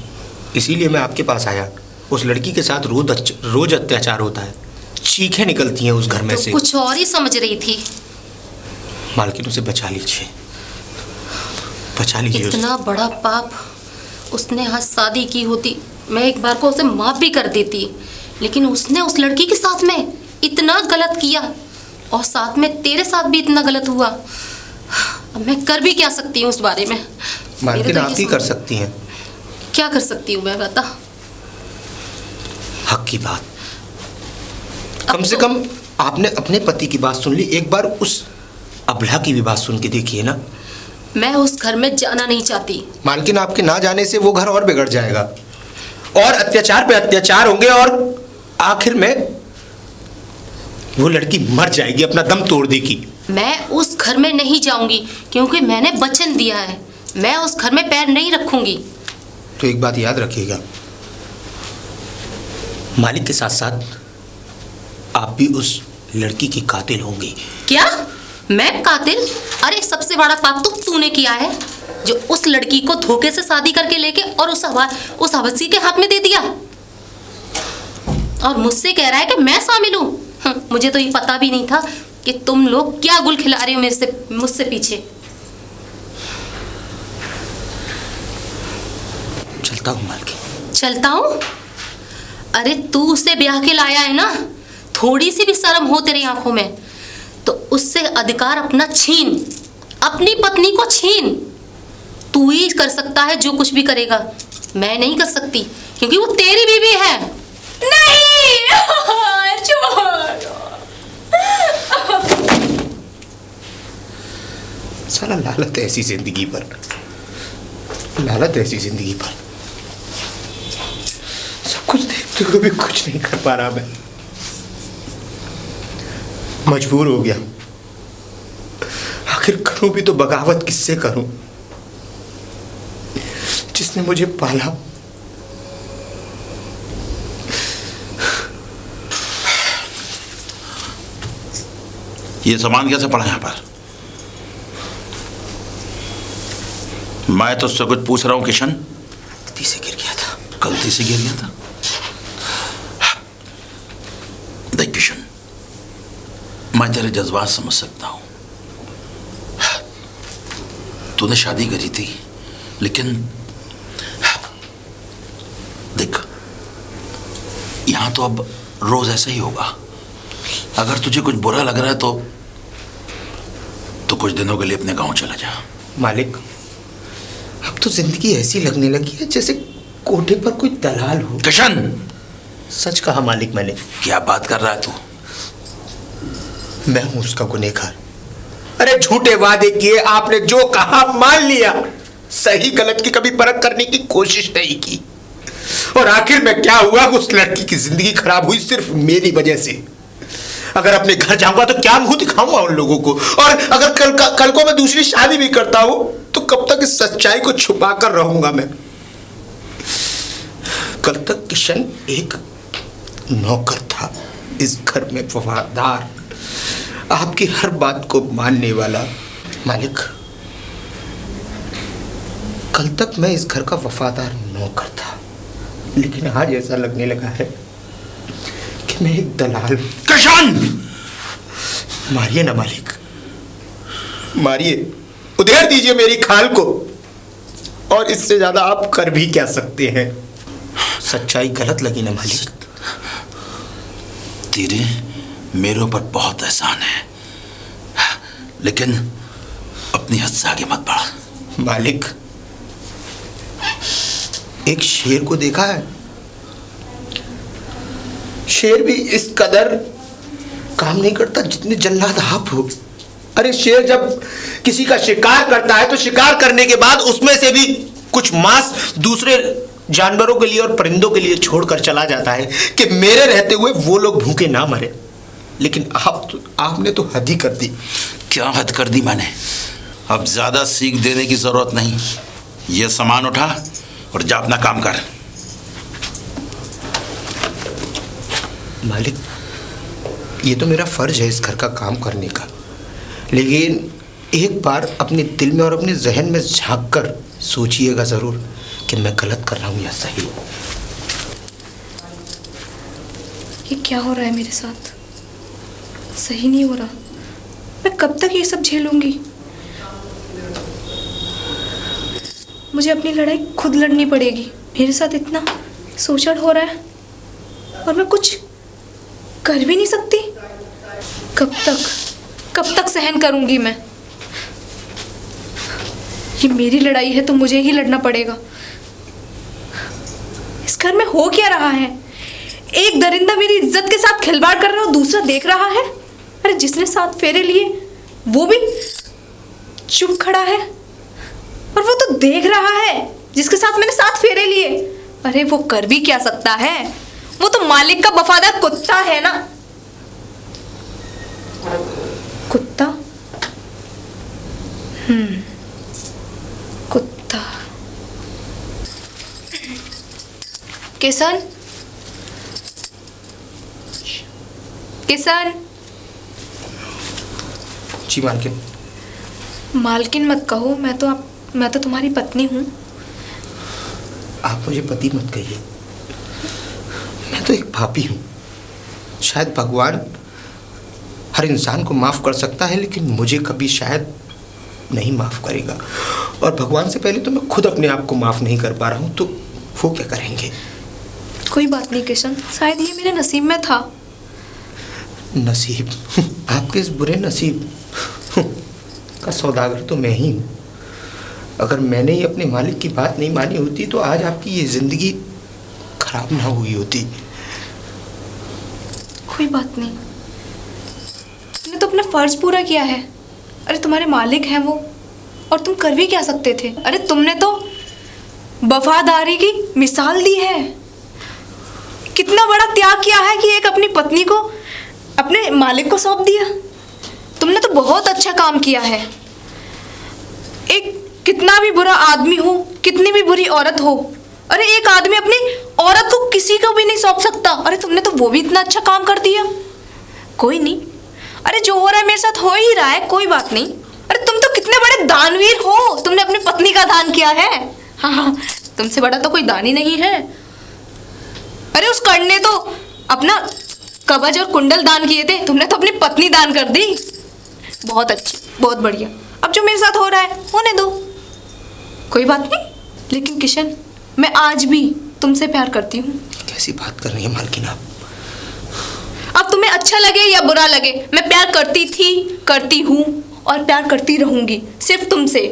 Speaker 2: इसीलिए मैं आपके पास आया। उस लड़की के साथ रोज अत्याचार होता है, चीखें निकलती हैं उस घर में से।
Speaker 3: कुछ और ही समझ रही थी।
Speaker 2: मालकिन उसे बचा लीजिए, बचा लीजिए।
Speaker 3: इतना बड़ा पाप उसने आज शादी की होती, मैं एक बार को उसे माफ भी कर देती, लेकिन उसने उस लड़की के साथ में इतना गलत किया, और साथ में तेरे साथ भी इतना गलत हुआ। अब मैं कर भी क्या सकती हूँ उस बारे में?
Speaker 2: मालकिन आप ही कर सकती हैं।
Speaker 3: क्या कर सकती हूँ मैं, बता?
Speaker 2: हक की बात। कम से कम आपने अपने पति की बात सुन ली, एक बार उस अबला की भी बात सुन के देखिए ना।
Speaker 3: मैं उस घर में जाना नहीं चाहती।
Speaker 2: मालकिन, आपके ना जाने से वो घर और बिगड़ जाएगा और अत्याचार पे अत्याचार होंगे और आखिर में वो लड़की मर जाएगी, अपना दम तोड़ देगी।
Speaker 3: मैं उस घर में नहीं जाऊंगी क्योंकि मैंने वचन दिया है, मैं उस घर में पैर नहीं रखूंगी।
Speaker 2: तो एक बात याद रखिएगा, मालिक के साथ साथ आप भी उस लड़की की कातिल होंगी।
Speaker 3: क्या? मैं कातिल? अरे सबसे बड़ा पाप तो तूने किया है, जो उस लड़की को धोखे से शादी करके लेके और उस हवसी के हाथ में दे दिया और मुझसे कह रहा है कि मैं शामिल हूँ। मुझे तो ये पता भी नहीं था कि तुम लोग क्या गुल खिला रहे हो मुझसे पीछे।
Speaker 2: चलता हूँ मालकिन।
Speaker 3: चलता हूँ? अरे तू उसे ब्याह के लाया है ना, थोड़ी सी भी शर्म हो तेरी आंखों में तो उससे अधिकार अपना छीन, अपनी पत्नी को छीन। तू ही कर सकता है जो कुछ भी करेगा, मैं नहीं कर सकती क्योंकि वो तेरी बीवी है। नहीं छोड़ो।
Speaker 2: साला लालत है ऐसी जिंदगी पर, लालत है ऐसी जिंदगी पर। सब कुछ देखते हुए भी कुछ नहीं कर पा रहा मैं, मजबूर हो गया। आखिर करूं भी तो बगावत किससे करूं, जिसने मुझे पाला।
Speaker 1: ये सामान कैसे पड़ा यहां पर? मैं तो उससे कुछ पूछ रहा हूं किशन।
Speaker 2: गलती से गिर गया था।
Speaker 1: गलती से गिर गया था? देख किशन, मैं तेरे जज्बात समझ सकता हूं। तूने शादी करी थी, लेकिन देख यहां तो अब रोज ऐसा ही होगा। अगर तुझे कुछ बुरा लग रहा है तो कुछ दिनों के लिए अपने गांव चला जा।
Speaker 2: मालिक, अब तो जिंदगी ऐसी लगने लगी है जैसे कोठे पर कोई दलाल हो।
Speaker 1: किशन,
Speaker 2: सच कहा मालिक मैंने।
Speaker 1: क्या बात कर रहा है तू?
Speaker 2: मैं हूं उसका गुनहगार। अरे झूठे वादे किए, आपने जो कहा मान लिया, सही गलत की कभी परख करने की कोशिश नहीं की और आखिर में क्या हुआ, उस लड़की की जिंदगी खराब हुई सिर्फ मेरी वजह से। अगर अपने घर जाऊंगा तो क्या मुंह दिखाऊंगा उन लोगों को, और अगर कल को मैं दूसरी शादी भी करता हूं तो कब तक इस सच्चाई को छुपा कर रहूंगा मैं। कल तक किशन एक नौकर था इस घर में, वफादार, आपकी हर बात को मानने वाला। मालिक, कल तक मैं इस घर का वफादार नौकर था, लेकिन आज ऐसा लगने लगा है कि मैं एक दलाल।
Speaker 1: किशन!
Speaker 2: मारिए ना मालिक, मारिए, उधेड़ दीजिए मेरी खाल को, और इससे ज्यादा आप कर भी क्या सकते हैं। सच्चाई गलत लगी ना मालिक?
Speaker 1: तेरे मेरे ऊपर बहुत एहसान है, लेकिन अपनी हद से आगे मत बढ़।
Speaker 2: मालिक, एक शेर को देखा है? शेर भी इस कदर काम नहीं करता जितने जल्लाद आप हो। अरे शेर जब किसी का शिकार करता है तो शिकार करने के बाद उसमें से भी कुछ मांस दूसरे जानवरों के लिए और परिंदों के लिए छोड़कर चला जाता है कि मेरे रहते हुए वो लोग भूखे ना मरे। लेकिन आपने तो हद ही कर दी।
Speaker 1: क्या हद कर दी मैंने? अब ज्यादा सीख देने की जरूरत नहीं। ये सामान उठा और जा अपना काम कर।
Speaker 2: मालिक, ये तो मेरा फर्ज है इस घर का काम करने का, लेकिन एक बार अपने दिल में और अपने जहन में झांक कर सोचिएगा जरूर कि मैं गलत कर रहा हूं या सही।
Speaker 3: ये क्या हो रहा है मेरे साथ? सही नहीं हो रहा। मैं कब तक ये सब झेलूंगी? मुझे अपनी लड़ाई खुद लड़नी पड़ेगी। मेरे साथ इतना शोषण हो रहा है और मैं कुछ कर भी नहीं सकती। कब तक सहन करूंगी मैं? ये मेरी लड़ाई है तो मुझे ही लड़ना पड़ेगा। इस घर में हो क्या रहा है? एक दरिंदा मेरी इज्जत के साथ खिलवाड़ कर रहा है और दूसरा देख रहा है। अरे जिसने 7 फेरे लिए वो भी चुप खड़ा है। वो तो देख रहा है जिसके साथ मैंने 7 फेरे लिए। अरे वो कर भी क्या सकता है, वो तो मालिक का वफादार कुत्ता है ना। कुत्ता? कुत्ता। किशन, किशन।
Speaker 2: जी मालकिन।
Speaker 3: मालकिन मत कहो, मैं तो तुम्हारी पत्नी हूँ।
Speaker 2: आप मुझे पति मत कहिए, मैं तो एक पापी हूँ। शायद भगवान हर इंसान को माफ़ कर सकता है, लेकिन मुझे कभी शायद नहीं माफ़ करेगा। और भगवान से पहले तो मैं खुद अपने आप को माफ़ नहीं कर पा रहा हूँ, तो वो क्या करेंगे?
Speaker 3: कोई बात नहीं किशन, शायद ये मेरे नसीब में था।
Speaker 2: नसीब? आपके इस बुरे नसीब का सौदागर तो मैं ही हूँ। अगर मैंने ही अपने मालिक की बात नहीं मानी होती तो आज आपकी ये ज़िंदगी खराब ना हुई होती।
Speaker 3: कोई बात नहीं, तुमने तो अपना फर्ज पूरा किया है। अरे तुम्हारे मालिक हैं वो, और तुम कर भी क्या सकते थे? अरे तुमने तो वफादारी की मिसाल दी है। कितना बड़ा त्याग किया है कि एक अपनी पत्नी को अपने मालिक को सौंप दिया। तुमने तो बहुत अच्छा काम किया है। एक कितना भी बुरा आदमी हो, कितनी भी बुरी औरत हो, अरे एक आदमी अपनी औरत को किसी को भी नहीं सौंप सकता। अरे तुमने तो वो भी इतना अच्छा काम कर दिया। कोई नहीं, अरे जो हो रहा है मेरे साथ हो ही रहा है, कोई बात नहीं। अरे तुम तो कितने बड़े दानवीर हो, तुमने अपनी पत्नी का दान किया है। हाँ, तुमसे बड़ा तो कोई दान ही नहीं है। अरे उस कर्ण ने तो अपना कवच और कुंडल दान किए थे, तुमने तो अपनी पत्नी दान कर दी। बहुत अच्छी, बहुत बढ़िया। अब जो मेरे साथ हो रहा है होने दो, कोई बात नहीं। लेकिन किशन, मैं आज भी तुमसे प्यार करती हूँ।
Speaker 2: कैसी बात कर रही है मालकिन आप?
Speaker 3: अब तुम्हें अच्छा लगे या बुरा लगे, मैं प्यार करती थी, करती हूँ और प्यार करती रहूंगी, सिर्फ तुमसे।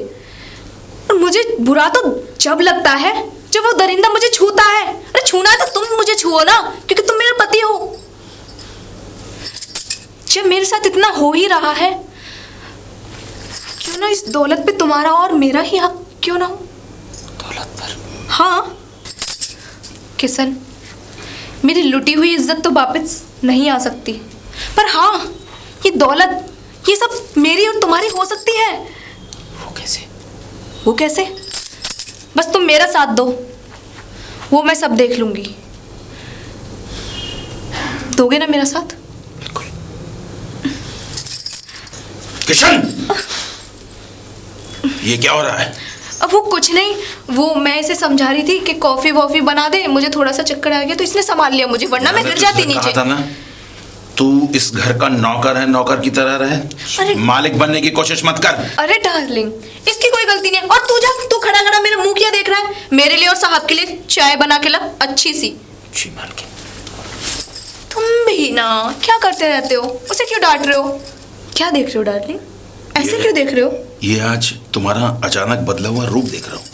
Speaker 3: और मुझे बुरा तो जब लगता है जब वो दरिंदा मुझे छूता है। अरे छूना है तो तुम मुझे छुओ ना, क्योंकि तुम मेरा पति हो। जब मेरे साथ इतना हो ही रहा है, क्यों ना इस दौलत पे तुम्हारा और मेरा ही हक क्यों ना हो?
Speaker 2: दौलत पर?
Speaker 3: हाँ किशन, मेरी लुटी हुई इज्जत तो वापस नहीं आ सकती, पर हाँ ये दौलत, ये सब मेरी और तुम्हारी हो सकती है।
Speaker 2: वो कैसे?
Speaker 3: वो कैसे? बस तुम मेरा साथ दो, वो मैं सब देख लूंगी। दोगे ना मेरा साथ?
Speaker 2: बिल्कुल।
Speaker 1: किशन, ये क्या हो रहा है?
Speaker 3: अब वो कुछ नहीं, वो मैं इसे समझा रही थी कि कॉफी वॉफी बना दे, मुझे थोड़ा सा चक्कर आ गया तो इसने संभाल लिया मुझे, वरना मैं गिर जाती नीचे।
Speaker 1: कहा था ना, तू इस घर का नौकर है, नौकर की तरह रहे, मालिक बनने की कोशिश मत कर।
Speaker 3: अरे डार्लिंग, इसकी कोई गलती नहीं है। और तू जा, तू खड़ा खड़ा मेरा मुंह क्या देख रहा है? मेरे लिए और साहब के लिए चाय बना के ला, अच्छी सी।
Speaker 2: जी मालकिन।
Speaker 3: तुम भी ना क्या करते रहते हो? उसे क्यों डांट रहे हो? क्या देख रहे हो डार्लिंग? ऐसे क्यों देख रहे हो?
Speaker 1: ये आज तुम्हारा अचानक बदला हुआ रूप देख रहा हूँ।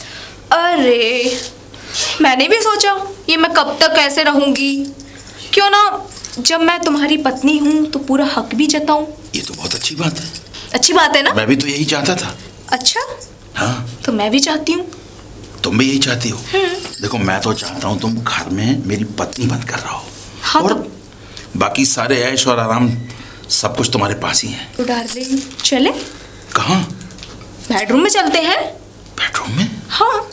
Speaker 3: अरे मैंने भी सोचा ये मैं कब तक ऐसे रहूंगी, क्यों ना जब मैं तुम्हारी पत्नी हूँ तो पूरा हक भी जताऊं।
Speaker 1: ये तो बहुत अच्छी बात है।
Speaker 3: अच्छी बात है ना?
Speaker 1: मैं भी तो यही चाहता था।
Speaker 3: अच्छा,
Speaker 1: हाँ,
Speaker 3: तो मैं भी चाहती हूँ।
Speaker 1: तुम भी यही चाहती हो? देखो, मैं तो चाहता हूँ तुम घर में मेरी पत्नी बन कर रहो।
Speaker 3: हाँ,
Speaker 1: और
Speaker 3: तो
Speaker 1: बाकी सारे ऐश और आराम सब कुछ तुम्हारे पास ही है।
Speaker 3: तो डार्लिंग चले?
Speaker 1: कहाँ?
Speaker 3: बेडरूम में चलते हैं।
Speaker 1: बेडरूम में?
Speaker 3: हाँ।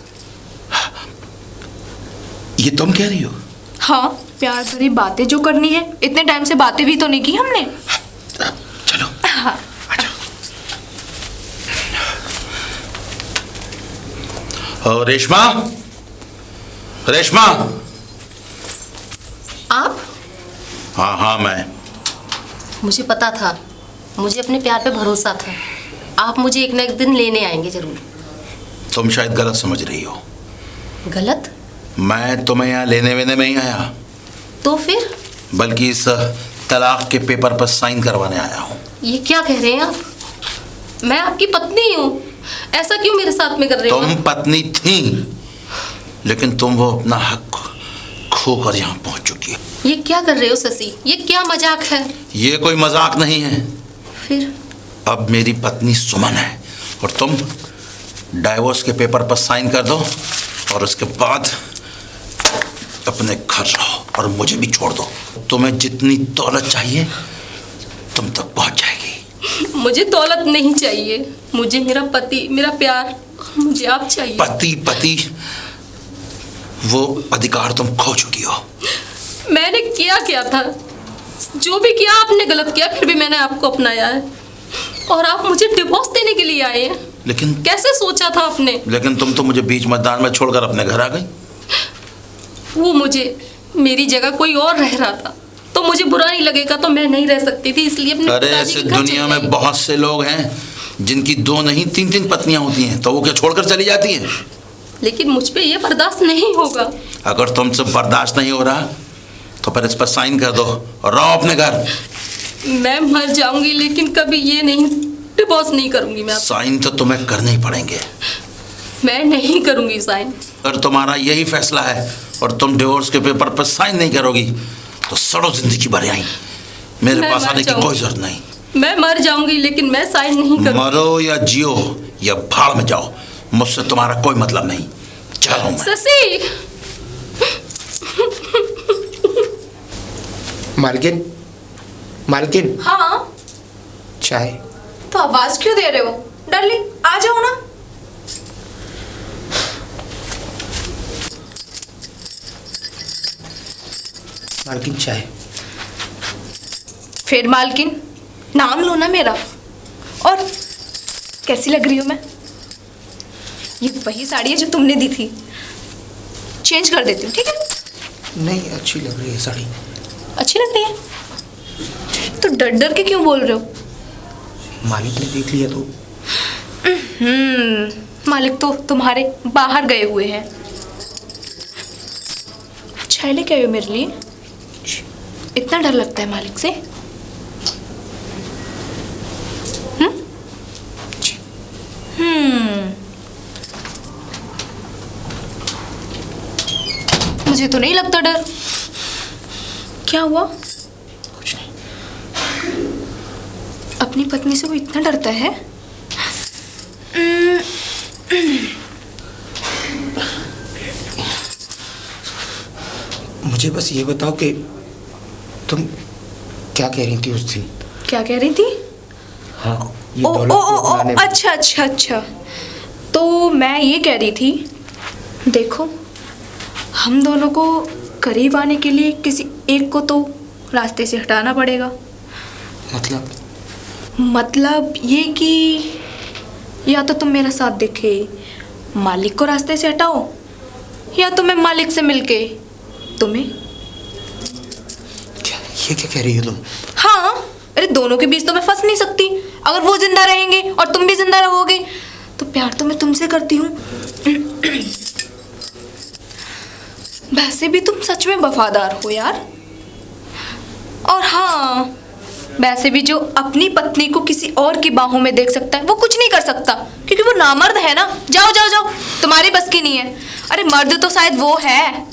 Speaker 1: ये तुम कह रही हो?
Speaker 3: हाँ, प्यार भरी बातें जो करनी है, इतने टाइम से बातें भी तो नहीं की हमने।
Speaker 1: चलो।
Speaker 3: हाँ।
Speaker 1: और रेशमा, रेशमा।
Speaker 4: आप?
Speaker 1: हाँ हाँ, मैं।
Speaker 4: मुझे पता था, मुझे अपने प्यार पे भरोसा था। आप मुझे एक न एक दिन लेने आएंगे जरूर।
Speaker 1: तुम शायद गलत समझ रही हो।
Speaker 4: गलत?
Speaker 1: मैं तुम्हें यहाँ लेने वेने में ही आया,
Speaker 4: तो फिर?
Speaker 1: बल्कि इस तलाक के पेपर पर साइन करवाने आया हूँ।
Speaker 4: ये क्या कह रहे हैं आप? मैं आपकी पत्नी हूँ, ऐसा क्यों मेरे साथ में कर रहे हो?
Speaker 1: तुम पत्नी थी, लेकिन तुम वो अपना हक खोकर यहाँ पहुँच चुकी है।
Speaker 4: ये क्या कर रहे हो शशि? ये क्या मजाक है?
Speaker 1: ये कोई मजाक नहीं है।
Speaker 4: फिर?
Speaker 1: अब मेरी पत्नी सुमन है और डाइवोर्स के पेपर पर साइन कर दो और उसके बाद अपने घर रहो और मुझे भी छोड़ दो। तुम्हें जितनी दौलत चाहिए तुम तक पहुंच जाएगी।
Speaker 3: मुझे दौलत नहीं चाहिए, मुझे मेरा पति, मेरा प्यार, मुझे आप चाहिए।
Speaker 1: पति वो अधिकार तुम खो चुकी हो।
Speaker 3: मैंने किया क्या था? जो भी किया आपने गलत किया, फिर भी मैंने आपको अपनाया है और आप मुझे डिवोर्स देने के लिए आए हैं।
Speaker 1: लेकिन
Speaker 3: कैसे सोचा था आपने?
Speaker 1: लेकिन तुम तो मुझे बीच मैदान में छोड़कर अपने घर आ गई।
Speaker 3: वो मुझे, मेरी जगह कोई और रह रहा था तो मुझे बुरा नहीं लगेगा, तो मैं नहीं रह सकती थी, इसलिए अपने
Speaker 1: अरे ऐसे दुनिया में बहुत से लोग हैं जिनकी 2 नहीं 3 पत्नियां होती हैं, तो वो क्या छोड़कर चली जाती हैं?
Speaker 3: लेकिन मुझ पे ये बर्दाश्त नहीं होगा।
Speaker 1: अगर तुमसे बर्दाश्त नहीं हो रहा तो फिर इस पर साइन कर दो और रहो अपने घर।
Speaker 3: मैं मर जाऊंगी लेकिन कभी ये नहीं, डिवोर्स नहीं करूंगी मैं।
Speaker 1: साइन तो तुम्हें करने ही पड़ेंगे।
Speaker 3: मैं नहीं करूंगी साइन।
Speaker 1: अगर तुम्हारा यही फैसला है और तुम डिवोर्स के पेपर पर साइन नहीं करोगी तो सड़ो जिंदगी भर आई। मेरे पास आने की कोई जरूरत नहीं।
Speaker 3: मैं मर जाऊंगी लेकिन मैं साइन नहीं करूंगी।
Speaker 1: मरो या जियो या भाड़ में जाओ, मुझसे तुम्हारा कोई मतलब नहीं। चलो मैं।
Speaker 3: शशि।
Speaker 2: मालकिन।
Speaker 3: हाँ।
Speaker 2: चाय।
Speaker 3: तो आवाज क्यों दे रहे हो? डार्लिंग आ जाओ ना।
Speaker 2: मालकिन चाय।
Speaker 3: फिर मालकिन, नाम लो ना मेरा। और कैसी लग रही हूँ मैं? ये वही साड़ी है जो तुमने दी थी, चेंज कर देती हूँ, ठीक है?
Speaker 2: नहीं, अच्छी लग रही है साड़ी।
Speaker 3: अच्छी लगती है तो डर डर के क्यों बोल रहे हो?
Speaker 2: मालिक ने देख लिया तो?
Speaker 3: मालिक तो तुम्हारे बाहर गए हुए हैं। चाय लेके आए हो मेरे लिए? इतना डर लगता है मालिक से? मुझे तो नहीं लगता डर। क्या हुआ?
Speaker 2: कुछ नहीं।
Speaker 3: अपनी पत्नी से वो इतना डरता है?
Speaker 2: मुझे बस ये बताओ कि तुम क्या कह रही थी उस दिन?
Speaker 3: क्या कह रही थी?
Speaker 2: हाँ, ये
Speaker 3: ओ
Speaker 2: दौलत
Speaker 3: ओ
Speaker 2: को
Speaker 3: ओ
Speaker 2: अपनाने में।
Speaker 3: अच्छा। तो मैं ये कह रही थी, देखो हम दोनों को करीब आने के लिए किसी एक को तो रास्ते से हटाना पड़ेगा। मतलब ये कि या तो तुम मेरा साथ देके मालिक को रास्ते से हटाओ, या तो मैं मालिक से मिलके तुम्हें।
Speaker 2: ये क्या कह रही हो तुम?
Speaker 3: हाँ, अरे दोनों के बीच तो मैं फंस नहीं सकती। अगर वो जिंदा रहेंगे और तुम भी जिंदा रहोगे तो प्यार तो मैं तुमसे करती हूँ। वैसे भी तुम सच में वफादार हो यार। और हाँ, वैसे भी जो अपनी पत्नी को किसी और की बाहों में देख सकता है वो कुछ नहीं कर सकता, क्योंकि वो नामर्द है ना। जाओ जाओ जाओ, तुम्हारी बस की नहीं है। अरे मर्द तो शायद वो है,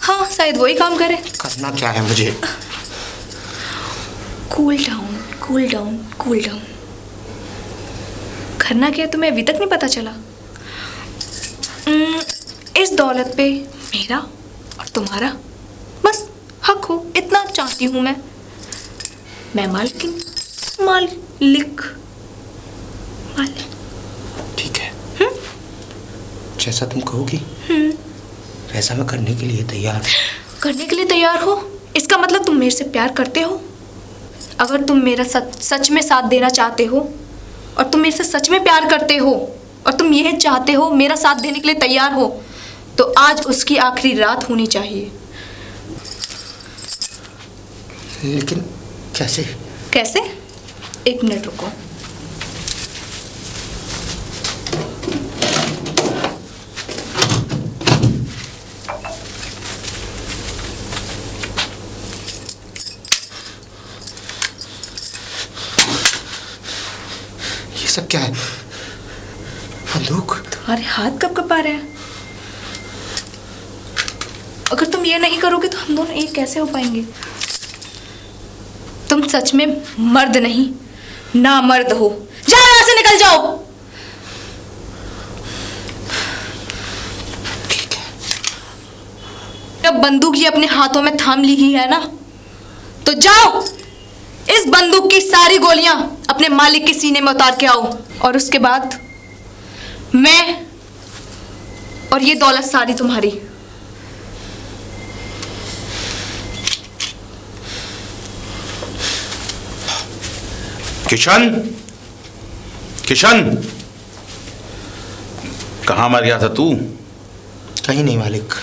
Speaker 3: हाँ शायद वही काम करे।
Speaker 2: करना क्या है मुझे?
Speaker 3: Cool down, cool down, cool down. करना क्या है तुम्हें अभी तक नहीं पता चला? इस दौलत पे मेरा और तुम्हारा बस हक हो, इतना चाहती हूँ मैं मालकिन, मालिक।
Speaker 2: ठीक है, जैसा तुम कहोगी वैसा मैं करने के लिए तैयार।
Speaker 3: करने के लिए तैयार हो? इसका मतलब तुम मेरे से प्यार करते हो। अगर तुम मेरा सच में साथ देना चाहते हो और तुम मेरे से सच में प्यार करते हो और तुम यह चाहते हो, मेरा साथ देने के लिए तैयार हो, तो आज उसकी आखिरी रात होनी चाहिए।
Speaker 2: लेकिन कैसे?
Speaker 3: कैसे? 1 मिनट रुको।
Speaker 2: ये सब क्या है? बंदूक?
Speaker 3: तुम्हारे हाथ कब कपा रहे हैं? अगर तुम ये नहीं करोगे तो हम दोनों एक कैसे हो पाएंगे? तुम सच में मर्द नहीं, नामर्द हो। जाओ यहाँ से, निकल जाओ। जब बंदूक ये अपने हाथों में थाम ली ही है ना, तो जाओ इस बंदूक की सारी गोलियां अपने मालिक के सीने में उतार के आओ, और उसके बाद मैं और ये दौलत सारी तुम्हारी।
Speaker 1: किशन, किशन, कहाँ मर गया था तू?
Speaker 2: कहीं नहीं मालिक।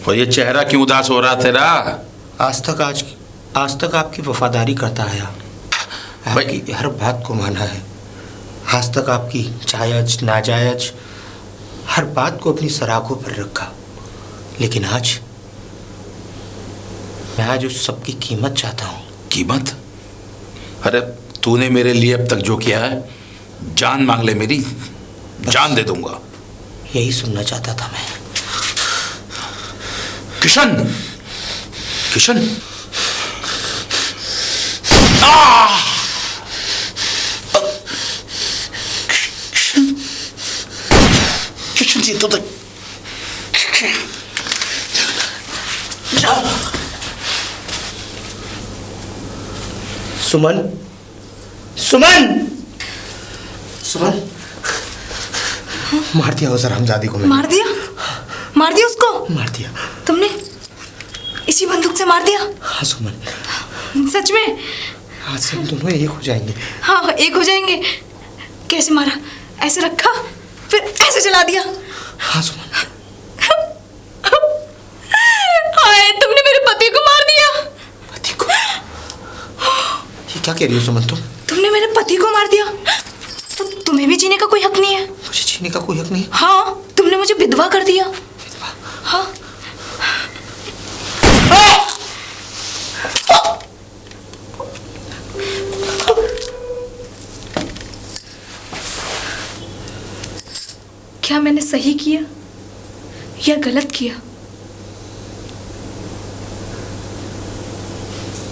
Speaker 1: और ये चेहरा क्यों उदास हो रहा तेरा?
Speaker 2: आज तक आपकी वफादारी करता आया, आपकी हर बात को माना है। आज तक आपकी जायज नाजायज हर बात को अपनी सराखों पर रखा, लेकिन आज मैं उस सब की कीमत चाहता हूँ।
Speaker 1: कीमत? अरे तूने मेरे लिए अब तक जो किया है, जान मांग ले मेरी, जान दे दूंगा।
Speaker 2: यही सुनना चाहता था मैं।
Speaker 1: किशन, किशन, किशन जी तो
Speaker 2: सुमन, सुमन, सुमन, मार दिया उस हरामजादी को मैंने।
Speaker 3: मार दिया? मार दिया उसको?
Speaker 2: मार दिया।
Speaker 3: तुमने इसी बंदूक से मार दिया?
Speaker 2: हाँ सुमन,
Speaker 3: सच में?
Speaker 2: आज से हम दोनों एक हो जाएंगे।
Speaker 3: हाँ, एक हो जाएंगे। कैसे मारा? ऐसे रखा फिर ऐसे चला दिया?
Speaker 2: हाँ सुमन।
Speaker 3: हाय, तुमने मेरे पति को मार दिया।
Speaker 2: पति को? ये क्या कह रही हो सुमन तुम?
Speaker 3: तुमने मेरे पति को मार दिया, तो तुम्हें भी जीने का कोई हक नहीं है।
Speaker 2: मुझे जीने का कोई हक नहीं?
Speaker 3: हाँ, तुमने मुझे विधवा कर दिया।
Speaker 2: विधवा?
Speaker 3: हाँ। क्या मैंने सही किया या गलत किया?